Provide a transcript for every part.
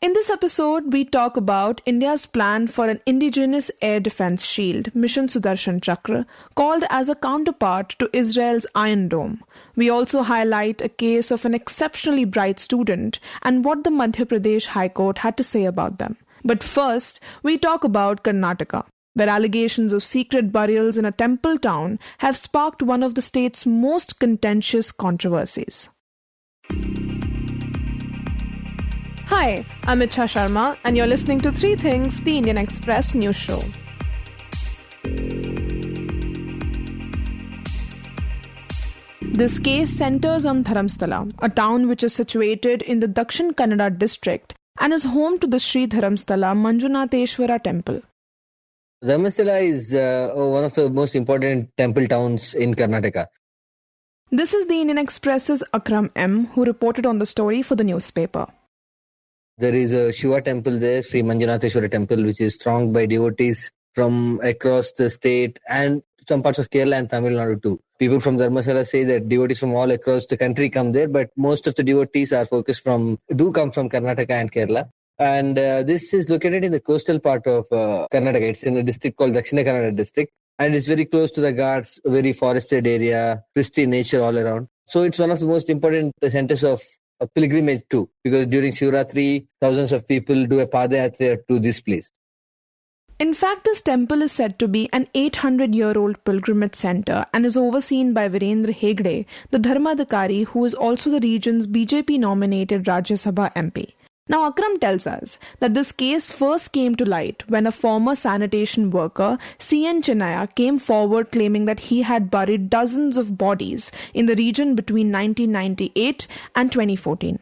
In this episode, we talk about India's plan for an indigenous air defense shield, Mission Sudarshan Chakra, called as a counterpart to Israel's Iron Dome. We also highlight a case of an exceptionally bright student and what the Madhya Pradesh High Court had to say about them. But first, we talk about Karnataka, where allegations of secret burials in a temple town have sparked one of the state's most contentious controversies. Hi, I'm Icha Sharma, and you're listening to Three Things, the Indian Express news show. This case centers on Dharmasthala, a town which is situated in the Dakshin Kannada district and is home to the Sri Dharmasthala Manjunatheshwara temple. Dharmasthala is one of the most important temple towns in Karnataka. This is the Indian Express's Akram M, who reported on the story for the newspaper. There is a Shiva temple there, Sri Manjunatheshwara temple, which is thronged by devotees from across the state and some parts of Kerala and Tamil Nadu too. People from Dharmasthala say that devotees from all across the country come there, but most of the devotees do come from Karnataka and Kerala. And this is located in the coastal part of Karnataka. It's in a district called Dakshina Kannada district. And it's very close to the Ghats, very forested area, pristine nature all around. So it's one of the most important centers of a pilgrimage too, because during Shivratri, thousands of people do a padayatra to this place. In fact, this temple is said to be an 800-year-old pilgrimage center and is overseen by Virendra Hegde, the Dharmadhikari, who is also the region's BJP-nominated Rajya Sabha MP. Now, Akram tells us that this case first came to light when a former sanitation worker, C.N. Chennaya, came forward claiming that he had buried dozens of bodies in the region between 1998 and 2014.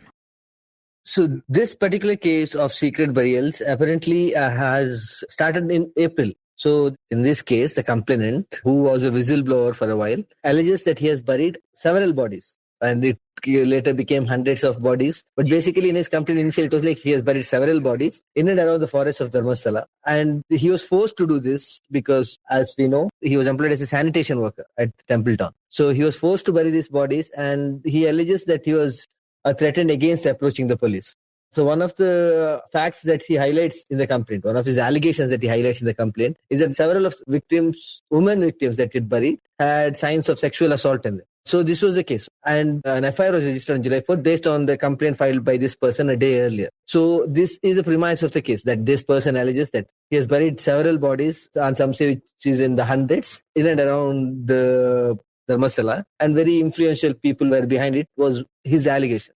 So this particular case of secret burials apparently has started in April. So in this case, the complainant, who was a whistleblower for a while, alleges that he has buried several bodies. And it later became hundreds of bodies. But basically in his complaint initially, it was like he has buried several bodies in and around the forest of Dharmasthala. And he was forced to do this because, as we know, he was employed as a sanitation worker at Templetown. So he was forced to bury these bodies, and he alleges that he was threatened against approaching the police. So one of the facts that he highlights in the complaint, one of his allegations that he highlights in the complaint, is that several of victims, women victims that he buried, had signs of sexual assault in them. So this was the case. And an FIR was registered on July 4th based on the complaint filed by this person a day earlier. So this is the premise of the case, that this person alleges that he has buried several bodies, and some say which is in the hundreds, in and around the Dharmasthala, and very influential people were behind it, was his allegation.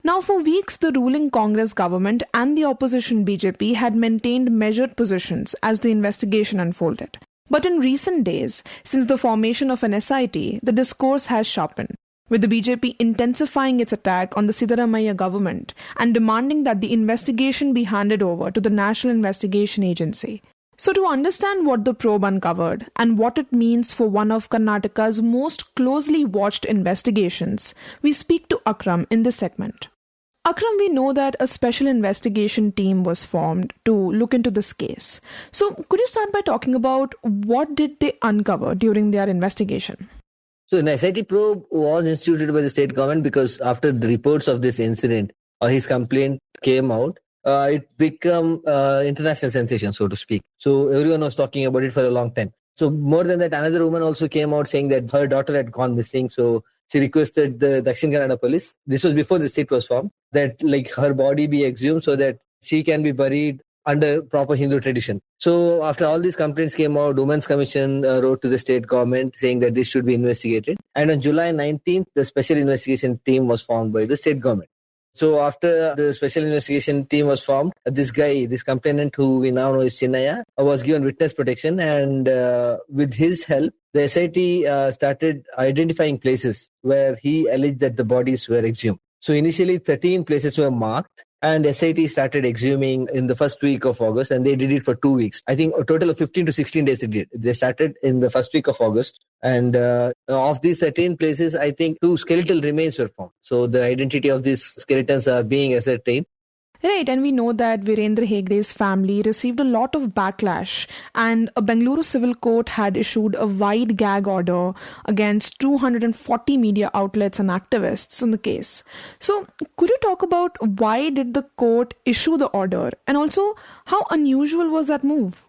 Now, for weeks, the ruling Congress government and the opposition BJP had maintained measured positions as the investigation unfolded. But in recent days, since the formation of an SIT, the discourse has sharpened, with the BJP intensifying its attack on the Siddaramaiah government and demanding that the investigation be handed over to the National Investigation Agency. So to understand what the probe uncovered and what it means for one of Karnataka's most closely watched investigations, we speak to Akram in this segment. Akram, we know that a special investigation team was formed to look into this case. So could you start by talking about what did they uncover during their investigation? So an SIT probe was instituted by the state government because after the reports of this incident, his complaint came out, it became international sensation, so to speak. So everyone was talking about it for a long time. So more than that, another woman also came out saying that her daughter had gone missing. So she requested the Dakshin Kannada police, this was before the state was formed, that her body be exhumed so that she can be buried under proper Hindu tradition. So after all these complaints came out, Women's Commission wrote to the state government saying that this should be investigated. And on July 19th, the special investigation team was formed by the state government. So after the special investigation team was formed, this complainant who we now know is Chennaya, was given witness protection, and with his help, the SIT started identifying places where he alleged that the bodies were exhumed. So initially 13 places were marked, and SIT started exhuming in the first week of August, and they did it for 2 weeks. I think a total of 15 to 16 days they did. They started in the first week of August, and of these 13 places, I think 2 skeletal remains were found. So the identity of these skeletons are being ascertained. Right, and we know that Virendra Hegde's family received a lot of backlash, and a Bengaluru civil court had issued a wide gag order against 240 media outlets and activists in the case. So, could you talk about why did the court issue the order, and also how unusual was that move?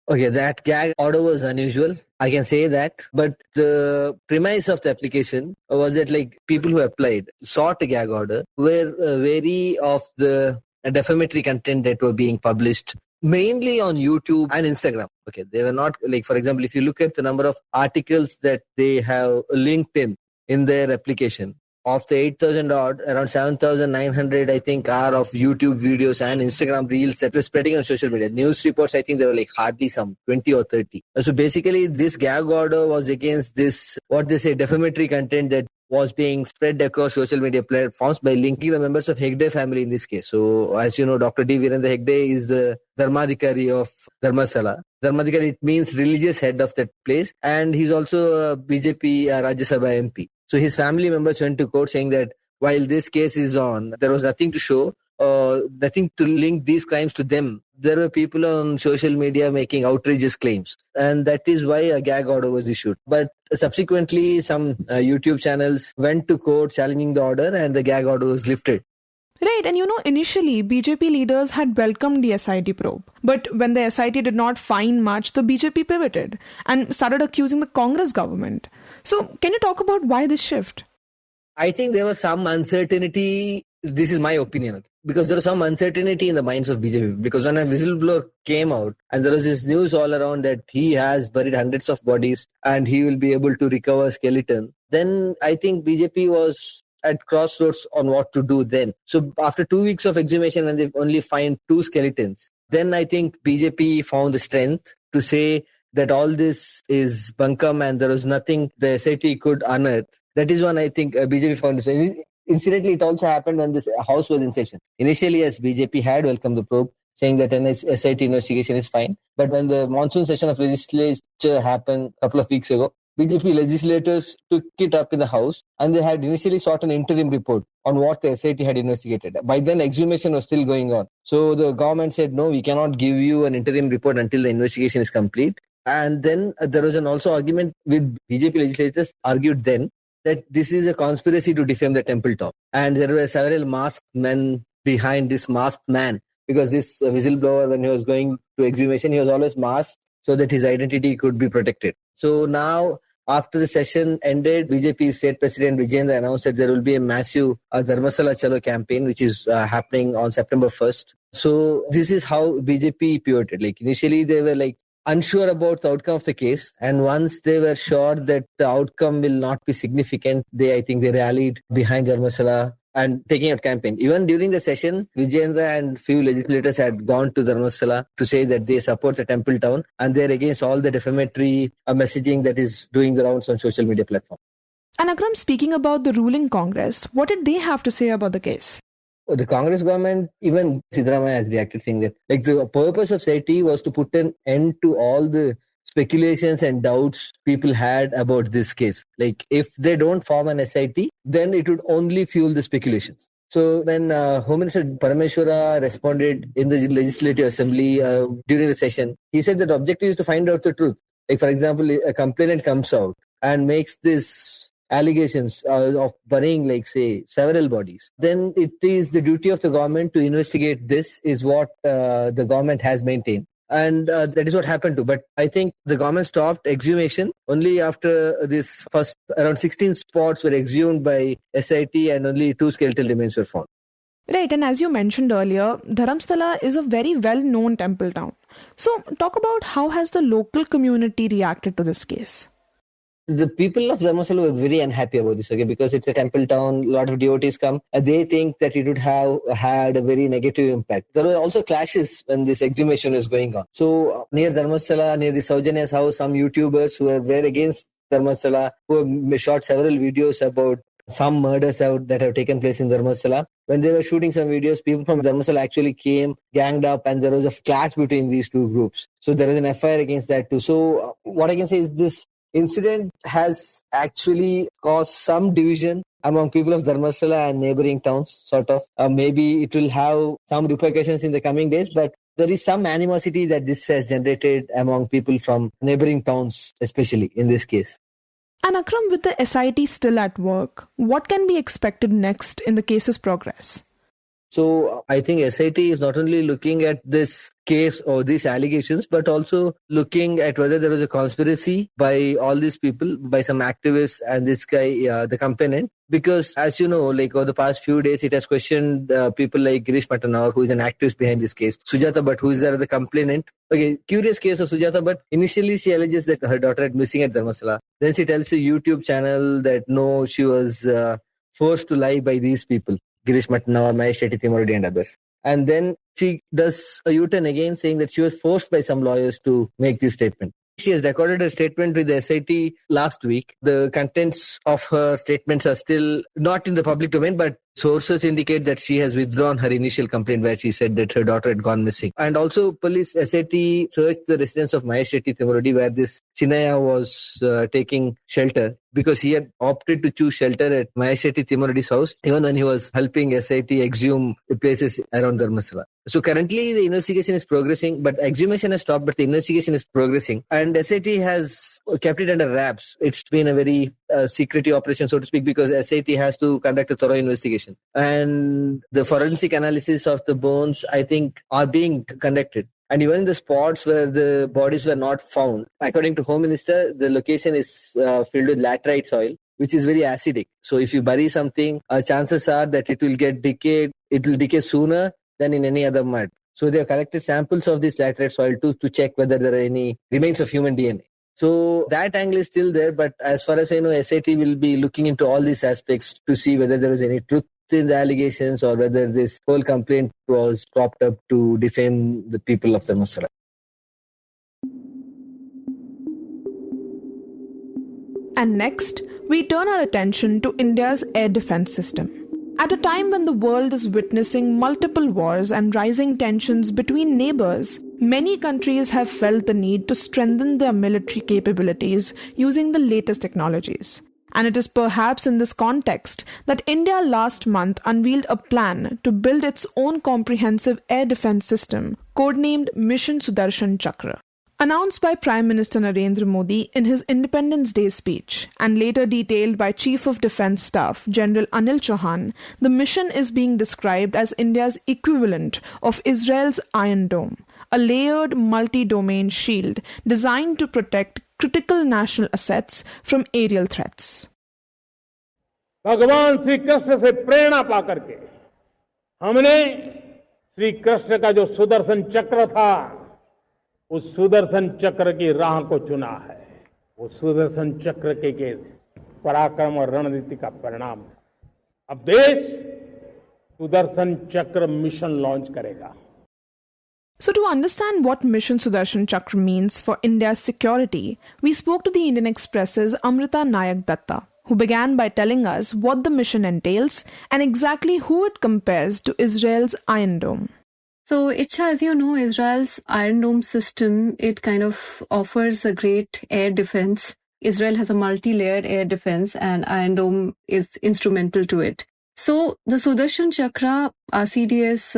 Okay, that gag order was unusual. I can say that. But the premise of the application was that like people who applied sought a gag order were wary of the defamatory content that were being published mainly on YouTube and Instagram. Okay, they were not like, for example, if you look at the number of articles that they have linked in their application, of the 8,000 odd, around 7,900, I think, are of YouTube videos and Instagram reels that were spreading on social media. News reports, I think there were like hardly some 20 or 30. So basically, this gag order was against this, what they say, defamatory content that was being spread across social media platforms by linking the members of Hegde family in this case. So as you know, Dr. D. Virendra Hegde is the Dharmadhikari of Dharmasthala. Dharmadhikari, it means religious head of that place. And he's also a BJP Rajya Sabha MP. So his family members went to court saying that while this case is on, there was nothing to show, nothing to link these crimes to them. There were people on social media making outrageous claims. And that is why a gag order was issued. But subsequently, some YouTube channels went to court challenging the order and the gag order was lifted. Right, and initially BJP leaders had welcomed the SIT probe. But when the SIT did not find much, the BJP pivoted and started accusing the Congress government. So, can you talk about why this shift? I think there was some uncertainty. This is my opinion. Because there was some uncertainty in the minds of BJP. Because when a whistleblower came out and there was this news all around that he has buried hundreds of bodies and he will be able to recover skeleton, then I think BJP was at crossroads on what to do then. So after 2 weeks of exhumation, when they only find 2 skeletons, then I think BJP found the strength to say that all this is bunkum and there was nothing the SIT could unearth. That is when I think BJP found it. Incidentally, it also happened when this house was in session. Initially, yes, BJP had welcomed the probe, saying that an SIT investigation is fine. But when the monsoon session of legislature happened a couple of weeks ago, BJP legislators took it up in the House and they had initially sought an interim report on what the SIT had investigated. By then, exhumation was still going on. So the government said, no, we cannot give you an interim report until the investigation is complete. And then there was an also argument with BJP legislators argued then that this is a conspiracy to defame the temple top. And there were several masked men behind this masked man because this whistleblower, when he was going to exhumation, he was always masked so that his identity could be protected. So now, after the session ended, BJP State President Vijayendra announced that there will be a massive Dharmasthala Chalo campaign, which is happening on September 1st. So this is how BJP pivoted. Like initially, they were like unsure about the outcome of the case. And once they were sure that the outcome will not be significant, I think they rallied behind Dharmasthala and taking out campaign. Even during the session, Vijayendra and few legislators had gone to Dharmasthala to say that they support the temple town and they're against all the defamatory messaging that is doing the rounds on social media platforms. And Akram, speaking about the ruling Congress, what did they have to say about the case? The Congress government, even Siddaramaiah has reacted saying that like the purpose of SIT was to put an end to all the speculations and doubts people had about this case. Like if they don't form an SIT, then it would only fuel the speculations. So when Home Minister Parameshwara responded in the Legislative Assembly during the session, he said that the objective is to find out the truth. Like for example, a complainant comes out and makes this allegations of burying, like say, several bodies, then it is the duty of the government to investigate. This is what the government has maintained. And that is what happened too. But I think the government stopped exhumation only after this first around 16 spots were exhumed by SIT and only 2 skeletal remains were found. Right, and as you mentioned earlier, Dharmasthala is a very well-known temple town. So talk about how has the local community reacted to this case? The people of Dharmasthala were very unhappy about this, okay, because it's a temple town, a lot of devotees come, and they think that it would have had a very negative impact. There were also clashes when this exhumation was going on. So near Dharmasthala, near the Saujanya's house, some YouTubers who were against Dharmasthala, who have shot several videos about some murders that have taken place in Dharmasthala. When they were shooting some videos, people from Dharmasthala actually came, ganged up, and there was a clash between these two groups. So there was an FIR against that too. So what I can say is this incident has actually caused some division among people of Dharmasthala and neighboring towns, sort of. Maybe it will have some repercussions in the coming days, but there is some animosity that this has generated among people from neighboring towns, especially in this case. And Akram, with the SIT still at work, what can be expected next in the case's progress? So I think SIT is not only looking at this case or these allegations, but also looking at whether there was a conspiracy by all these people, by some activists and this guy, the complainant. Because as you know, like over the past few days, it has questioned people like Girish Matanavar, who is an activist behind this case, Sujata Bhatt, who is the complainant. Okay, curious case of Sujata Bhatt. Initially, she alleges that her daughter had missing at Dharmasthala. Then she tells a YouTube channel that no, she was forced to lie by these people. Girish Matanavar, Mahesh Shetty Timurudi and others. And then she does a U-turn again, saying that she was forced by some lawyers to make this statement. She has recorded a statement with the SIT last week. The contents of her statements are still not in the public domain, but sources indicate that she has withdrawn her initial complaint where she said that her daughter had gone missing. And also police SIT searched the residence of Mahesh Shetty Timurudi where this Chinaya was taking shelter, because he had opted to choose shelter at Mahesh Shetty Timurudi's house even when he was helping SIT exhume the places around Dharmasthala. So currently the investigation is progressing, but exhumation has stopped, but the investigation is progressing. And SIT has kept it under wraps. It's been a very secretive operation, so to speak, because SIT has to conduct a thorough investigation. And the forensic analysis of the bones, I think, are being conducted. And even in the spots where the bodies were not found, according to Home Minister, the location is filled with laterite soil, which is very acidic. So if you bury something, chances are that it will get decayed. It will decay sooner than in any other mud. So they have collected samples of this laterite soil to check whether there are any remains of human DNA. So that angle is still there, but as far as I know, SIT will be looking into all these aspects to see whether there is any truth in the allegations or whether this whole complaint was propped up to defame the people of Dharmasthala. And next, we turn our attention to India's air defense system. At a time when the world is witnessing multiple wars and rising tensions between neighbors, many countries have felt the need to strengthen their military capabilities using the latest technologies. And it is perhaps in this context that India last month unveiled a plan to build its own comprehensive air defense system, codenamed Mission Sudarshan Chakra. Announced by Prime Minister Narendra Modi in his Independence Day speech and later detailed by Chief of Defence Staff General Anil Chauhan, the mission is being described as India's equivalent of Israel's Iron Dome, a layered multi-domain shield designed to protect critical national assets from aerial threats. भगवान श्री कृष्ण से प्रेरणा पाकर के हमने श्री कृष्ण का जो सुदर्शन चक्र था, उस सुदर्शन चक्र की राह को चुना है. वो सुदर्शन चक्र के पराक्रम और रणनीति का परिणाम था. अब देश सुदर्शन चक्र मिशन लॉन्च करेगा. So to understand what Mission Sudarshan Chakra means for India's security, we spoke to the Indian Express's Amrita Nayak Dutta, who began by telling us what the mission entails and exactly who it compares to Israel's Iron Dome. So, Icha, as you know, Israel's Iron Dome system, it kind of offers a great air defense. Israel has a multi-layered air defense and Iron Dome is instrumental to it. So, the Sudarshan Chakra, our CDS,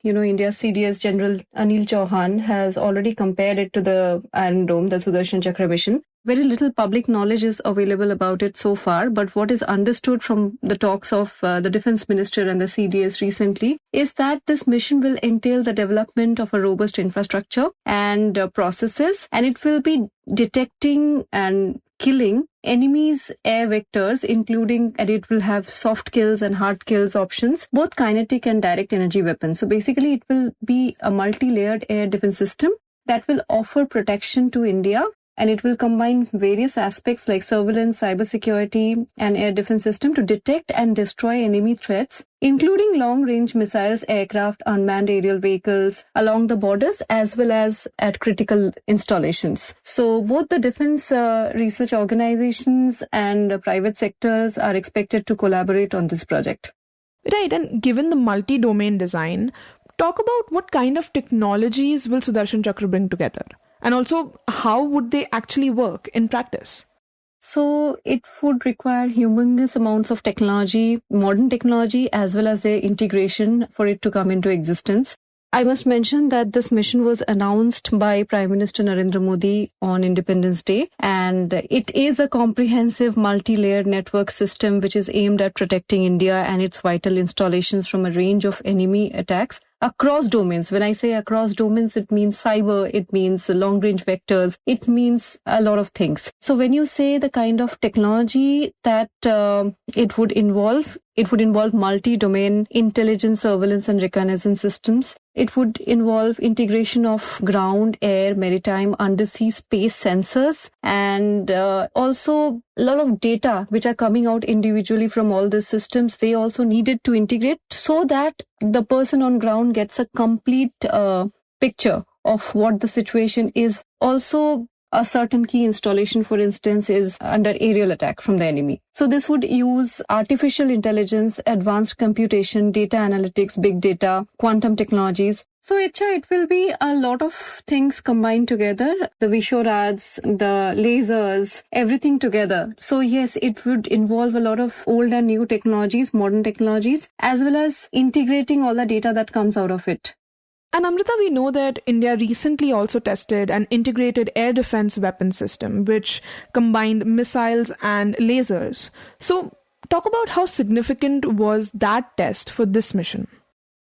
India's CDS General Anil Chauhan has already compared it to the Iron Dome, the Sudarshan Chakra mission. Very little public knowledge is available about it so far, but what is understood from the talks of the Defense Minister and the CDS recently is that this mission will entail the development of a robust infrastructure and processes, and it will be detecting and killing enemies' air vectors, and it will have soft kills and hard kills options, both kinetic and direct energy weapons. So basically, it will be a multi-layered air defense system that will offer protection to India. And it will combine various aspects like surveillance, cybersecurity, and air defense system to detect and destroy enemy threats, including long-range missiles, aircraft, unmanned aerial vehicles along the borders as well as at critical installations. So both the defense research organizations and private sectors are expected to collaborate on this project. Right, and given the multi-domain design, talk about what kind of technologies will Sudarshan Chakra bring together? And also, how would they actually work in practice? So it would require humongous amounts of technology, modern technology, as well as their integration for it to come into existence. I must mention that this mission was announced by Prime Minister Narendra Modi on Independence Day, and it is a comprehensive multi-layered network system which is aimed at protecting India and its vital installations from a range of enemy attacks across domains. When I say across domains, it means cyber, it means long-range vectors, it means a lot of things. So when you say the kind of technology that it would involve multi-domain intelligence, surveillance and reconnaissance systems. It would involve integration of ground, air, maritime, undersea, space sensors, and also a lot of data which are coming out individually from all these systems. They also needed to integrate so that the person on ground gets a complete picture of what the situation is. Also, a certain key installation, for instance, is under aerial attack from the enemy. So this would use artificial intelligence, advanced computation, data analytics, big data, quantum technologies. So Icha, it will be a lot of things combined together. The Vishorads, the lasers, everything together. So yes, it would involve a lot of old and new technologies, modern technologies, as well as integrating all the data that comes out of it. And Amrita, we know that India recently also tested an integrated air defense weapon system, which combined missiles and lasers. So talk about how significant was that test for this mission?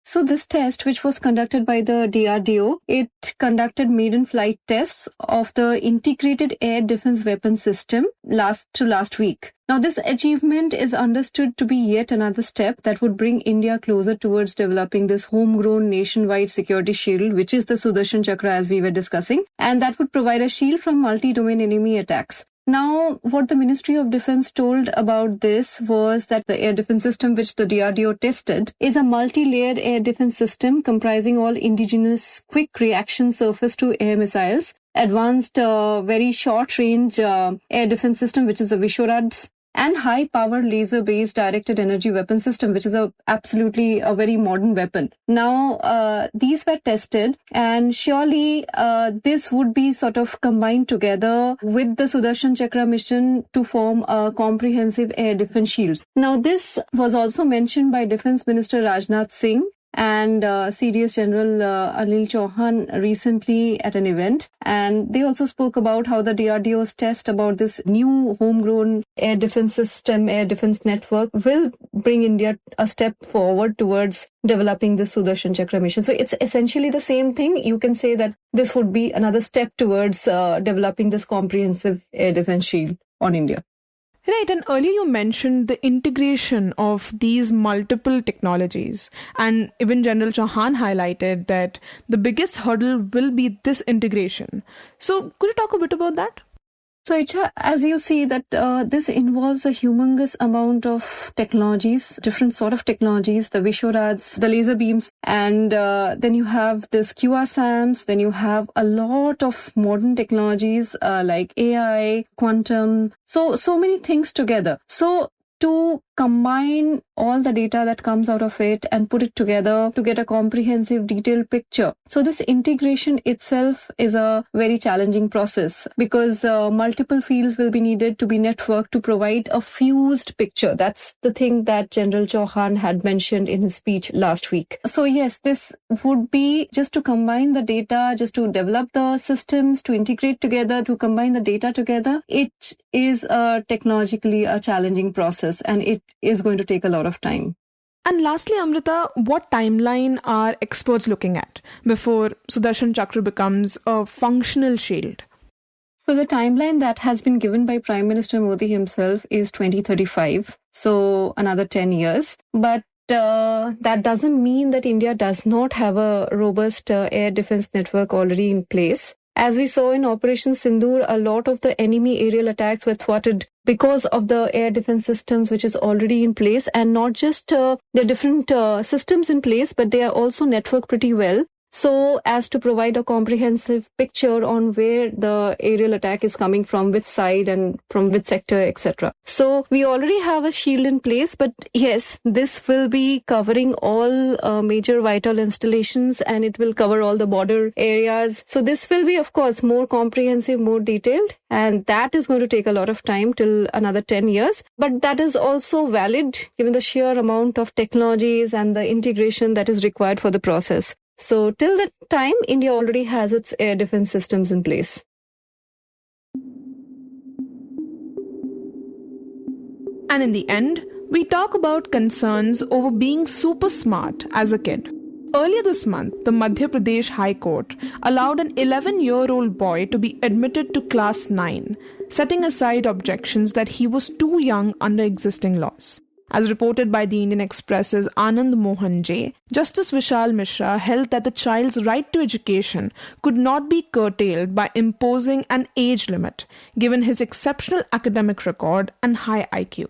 So this test, which was conducted by the DRDO, it conducted maiden flight tests of the integrated air defense weapon system last week. Now, this achievement is understood to be yet another step that would bring India closer towards developing this homegrown nationwide security shield, which is the Sudarshan Chakra, as we were discussing, and that would provide a shield from multi-domain enemy attacks. Now, what the Ministry of Defense told about this was that the air defense system which the DRDO tested is a multi-layered air defense system comprising all indigenous quick reaction surface-to-air missiles, advanced very short-range air defense system, which is the Vishorads, and high-power laser-based directed energy weapon system, which is absolutely a very modern weapon. Now, these were tested, and surely this would be sort of combined together with the Sudarshan Chakra mission to form a comprehensive air defense shield. Now, this was also mentioned by Defense Minister Rajnath Singh and CDS General Anil Chauhan recently at an event. And they also spoke about how the DRDO's test about this new homegrown air defense system, air defense network will bring India a step forward towards developing this Sudarshan Chakra mission. So it's essentially the same thing. You can say that this would be another step towards developing this comprehensive air defense shield on India. Right, and earlier you mentioned the integration of these multiple technologies, and even General Chauhan highlighted that the biggest hurdle will be this integration. So could you talk a bit about that? So Icha, as you see that this involves a humongous amount of technologies, different sort of technologies, the Vishorads, the laser beams, and then you have this QRSAMs, then you have a lot of modern technologies like AI, quantum, so many things together. So to combine all the data that comes out of it and put it together to get a comprehensive, detailed picture. So this integration itself is a very challenging process because multiple fields will be needed to be networked to provide a fused picture. That's the thing that General Chauhan had mentioned in his speech last week. So yes, this would be just to combine the data, just to develop the systems, to integrate together, to combine the data together. It is technologically a challenging process, and it is going to take a lot of time. And lastly, Amrita, what timeline are experts looking at before Sudarshan Chakra becomes a functional shield? So the timeline that has been given by Prime Minister Modi himself is 2035, so another 10 years. But that doesn't mean that India does not have a robust air defense network already in place. As we saw in Operation Sindoor, a lot of the enemy aerial attacks were thwarted because of the air defense systems which is already in place, and not just the different systems in place, but they are also networked pretty well. so as to provide a comprehensive picture on where the aerial attack is coming from, which side and from which sector, etc. So we already have a shield in place, but yes, this will be covering all major vital installations, and it will cover all the border areas. So this will be, of course, more comprehensive, more detailed, and that is going to take a lot of time, till another 10 years. But that is also valid given the sheer amount of technologies and the integration that is required for the process. So till that time, India already has its air defense systems in place. And in the end, we talk about concerns over being super smart as a kid. Earlier this month, the Madhya Pradesh High Court allowed an 11-year-old boy to be admitted to Class 9, setting aside objections that he was too young under existing laws. As reported by the Indian Express's Anand Mohan J, Justice Vishal Mishra held that the child's right to education could not be curtailed by imposing an age limit, given his exceptional academic record and high IQ.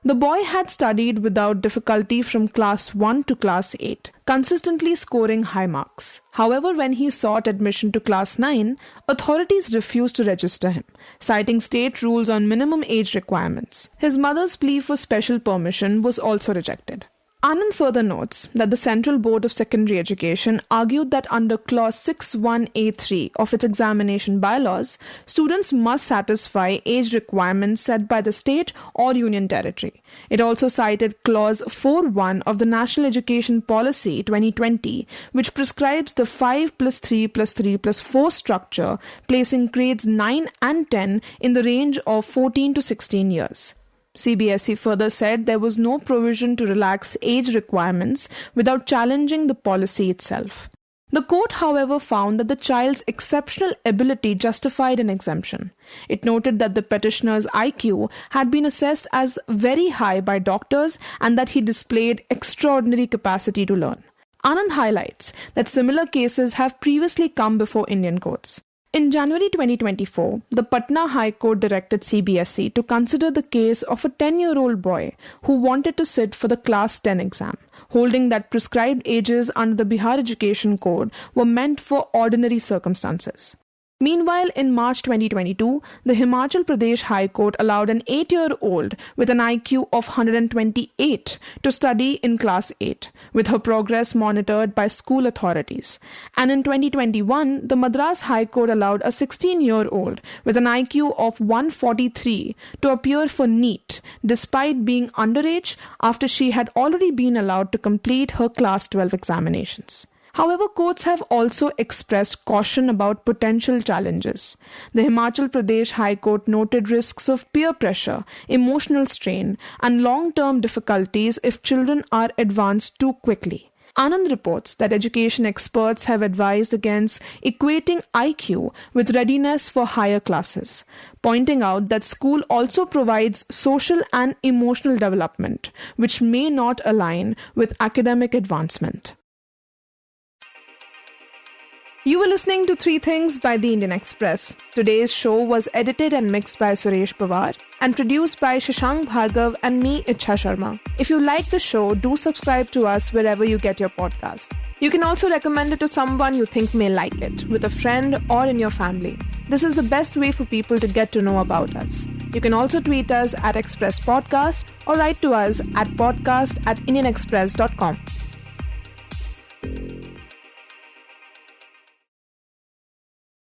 The boy had studied without difficulty from Class 1 to Class 8, consistently scoring high marks. However, when he sought admission to Class 9, authorities refused to register him, citing state rules on minimum age requirements. His mother's plea for special permission was also rejected. Anand further notes that the Central Board of Secondary Education argued that under Clause 61A3 of its examination bylaws, students must satisfy age requirements set by the state or union territory. It also cited Clause 4.1 of the National Education Policy 2020, which prescribes the 5+3+3+4 structure, placing grades 9 and 10 in the range of 14 to 16 years. CBSE further said there was no provision to relax age requirements without challenging the policy itself. The court, however, found that the child's exceptional ability justified an exemption. It noted that the petitioner's IQ had been assessed as very high by doctors and that he displayed extraordinary capacity to learn. Anand highlights that similar cases have previously come before Indian courts. In January 2024, the Patna High Court directed CBSE to consider the case of a 10-year-old boy who wanted to sit for the Class 10 exam, holding that prescribed ages under the Bihar Education Code were meant for ordinary circumstances. Meanwhile, in March 2022, the Himachal Pradesh High Court allowed an 8-year-old with an IQ of 128 to study in Class 8, with her progress monitored by school authorities. And in 2021, the Madras High Court allowed a 16-year-old with an IQ of 143 to appear for NEET, despite being underage after she had already been allowed to complete her Class 12 examinations. However, courts have also expressed caution about potential challenges. The Himachal Pradesh High Court noted risks of peer pressure, emotional strain, and long-term difficulties if children are advanced too quickly. Anand reports that education experts have advised against equating IQ with readiness for higher classes, pointing out that school also provides social and emotional development, which may not align with academic advancement. You were listening to 3 Things by the Indian Express. Today's show was edited and mixed by Suresh Pawar and produced by Shashank, Bhargava and me, Icha Sharma. If you like the show, do subscribe to us wherever you get your podcast. You can also recommend it to someone you think may like it, with a friend or in your family. This is the best way for people to get to know about us. You can also tweet us at Express Podcast or write to us at podcast@indianexpress.com.